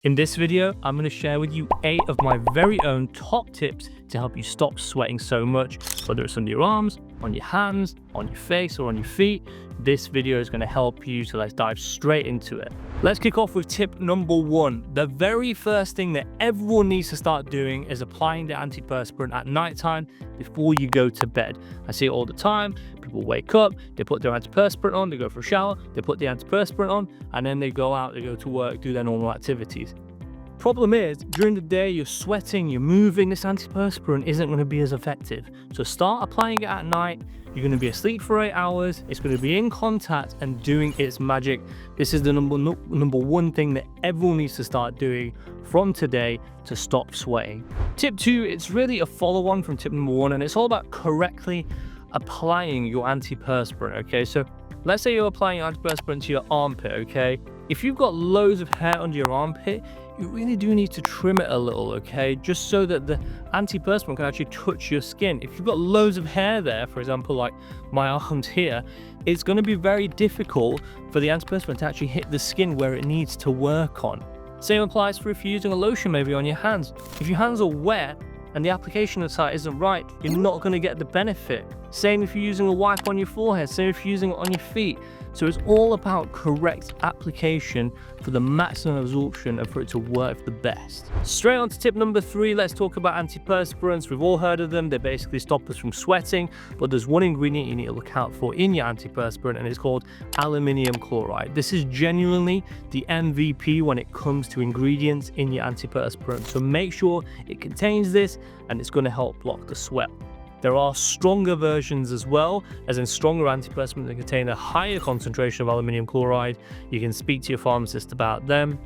In this video, I'm going to share with you 8 of my very own top tips to help you stop sweating so much, whether it's under your arms, on your hands, on your face, or on your feet. This video is going to help you, so let's dive straight into it. Let's kick off with tip number 1. The very first thing that everyone needs to start doing is applying the antiperspirant at nighttime before you go to bed. I see it all the time. People wake up, they put their antiperspirant on, they go for a shower, they put the antiperspirant on, and then they go out, they go to work, do their normal activities. Problem is, during the day, you're sweating, you're moving, this antiperspirant isn't going to be as effective. So start applying it at night. You're going to be asleep for 8 hours. It's going to be in contact and doing its magic. This is the number one thing that everyone needs to start doing from today to stop sweating. Tip 2, it's really a follow-on from tip number 1, and it's all about correctly applying your antiperspirant, okay? So let's say you're applying your antiperspirant to your armpit, okay? If you've got loads of hair under your armpit, you really do need to trim it a little, okay? Just so that the antiperspirant can actually touch your skin. If you've got loads of hair there, for example, like my arms here, it's going to be very difficult for the antiperspirant to actually hit the skin where it needs to work on. Same applies for if you're using a lotion maybe on your hands. If your hands are wet and the application site isn't right, you're not going to get the benefit. Same if you're using a wipe on your forehead, same if you're using it on your feet. So it's all about correct application for the maximum absorption and for it to work the best. Straight on to tip number 3, let's talk about antiperspirants. We've all heard of them. They basically stop us from sweating, but there's one ingredient you need to look out for in your antiperspirant, and it's called aluminium chloride. This is genuinely the MVP when it comes to ingredients in your antiperspirant. So make sure it contains this, and it's going to help block the sweat. There are stronger versions as well, as in stronger antiperspirants that contain a higher concentration of aluminium chloride. You can speak to your pharmacist about them.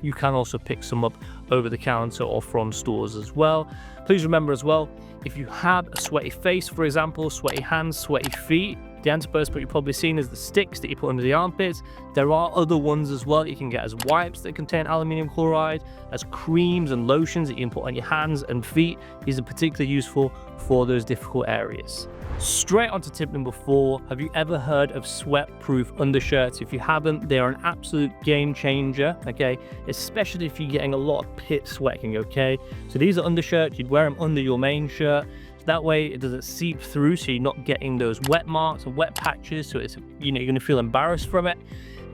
You can also pick some up over the counter or from stores as well. Please remember as well, if you have a sweaty face, for example, sweaty hands, sweaty feet, the antiperspirant you've probably seen is the sticks that you put under the armpits. There are other ones as well you can get as wipes that contain aluminium chloride, as creams and lotions that you can put on your hands and feet. These are particularly useful for those difficult areas. Straight on to tip number 4. Have you ever heard of sweat-proof undershirts? If you haven't, they are an absolute game changer, okay? Especially if you're getting a lot of pit sweating, okay? So these are undershirts, you'd wear them under your main shirt. That way it doesn't seep through, so you're not getting those wet marks or wet patches, so it's, you're going to feel embarrassed from it.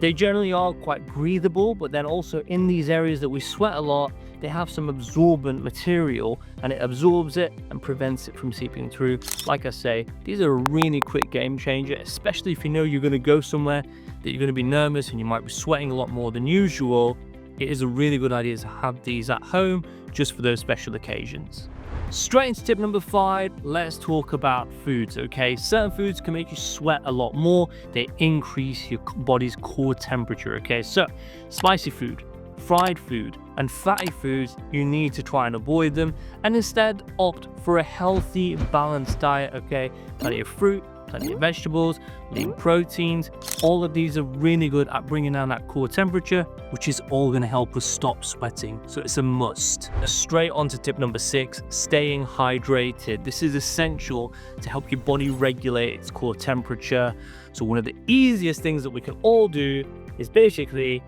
They generally are quite breathable, but then also in these areas that we sweat a lot, they have some absorbent material, and it absorbs it and prevents it from seeping through. Like I say, these are a really quick game changer, especially if you know you're going to go somewhere that you're going to be nervous and you might be sweating a lot more than usual. It is a really good idea to have these at home just for those special occasions. Straight into tip number 5, let's talk about foods, okay? Certain foods can make you sweat a lot more. They increase your body's core temperature, okay? So, spicy food, fried food, and fatty foods, you need to try and avoid them and instead opt for a healthy, balanced diet, okay? Plenty of fruit, plenty of vegetables, lean proteins. All of these are really good at bringing down that core temperature, which is all going to help us stop sweating. So it's a must. Straight on to tip number 6, staying hydrated. This is essential to help your body regulate its core temperature. So one of the easiest things that we can all do is basically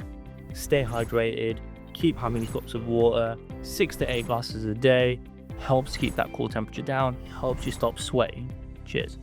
stay hydrated, keep having cups of water, 6 to 8 glasses a day. Helps keep that core temperature down, helps you stop sweating. Cheers.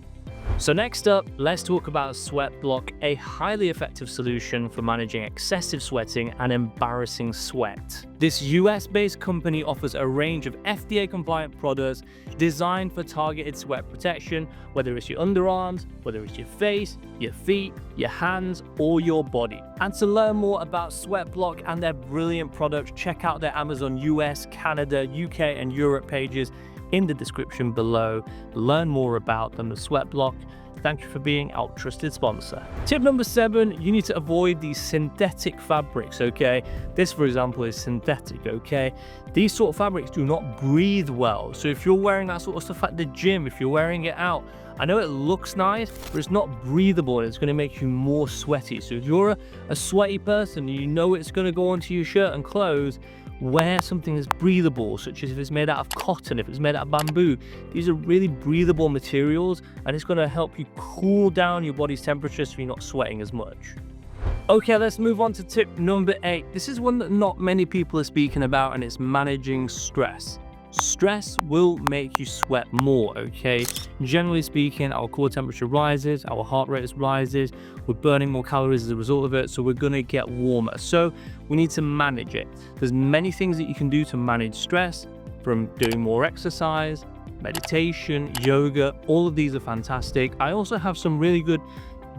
So next up, let's talk about SWEATBLOCK, a highly effective solution for managing excessive sweating and embarrassing sweat. This US-based company offers a range of FDA-compliant products designed for targeted sweat protection, whether it's your underarms, whether it's your face, your feet, your hands, or your body. And to learn more about SWEATBLOCK and their brilliant products, check out their Amazon US, Canada, UK, and Europe pages in the description below. Learn more about them, the SWEATBLOCK. Thank you for being our trusted sponsor. Tip number 7, you need to avoid these synthetic fabrics, okay? This, for example, is synthetic, okay? These sort of fabrics do not breathe well. So if you're wearing that sort of stuff at the gym, if you're wearing it out, I know it looks nice, but it's not breathable and it's going to make you more sweaty. So if you're a sweaty person, you know it's going to go onto your shirt and clothes, wear something that's breathable, such as if it's made out of cotton, if it's made out of bamboo. These are really breathable materials, and it's going to help you cool down your body's temperature so you're not sweating as much. Okay, let's move on to tip number 8. This is one that not many people are speaking about, and it's managing stress. Stress will make you sweat more, okay? Generally speaking, our core temperature rises, our heart rate rises, we're burning more calories as a result of it, so we're gonna get warmer. So we need to manage it. There's many things that you can do to manage stress, from doing more exercise, meditation, yoga. All of these are fantastic. I also have some really good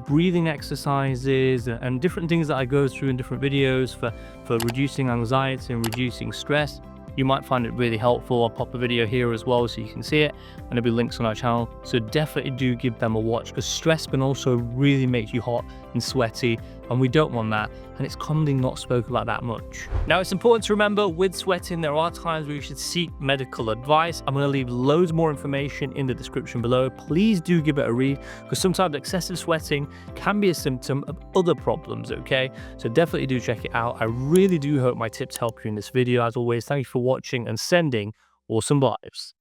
breathing exercises and different things that I go through in different videos for reducing anxiety and reducing stress. You might find it really helpful. I'll pop a video here as well so you can see it, and there'll be links on our channel. So definitely do give them a watch, because stress can also really make you hot and sweaty, and we don't want that, and it's commonly not spoken about that much. Now, it's important to remember with sweating, there are times where you should seek medical advice. I'm going to leave loads more information in the description below. Please do give it a read, because sometimes excessive sweating can be a symptom of other problems, okay? So definitely do check it out. I really do hope my tips help you in this video. As always, thank you for watching and sending awesome vibes.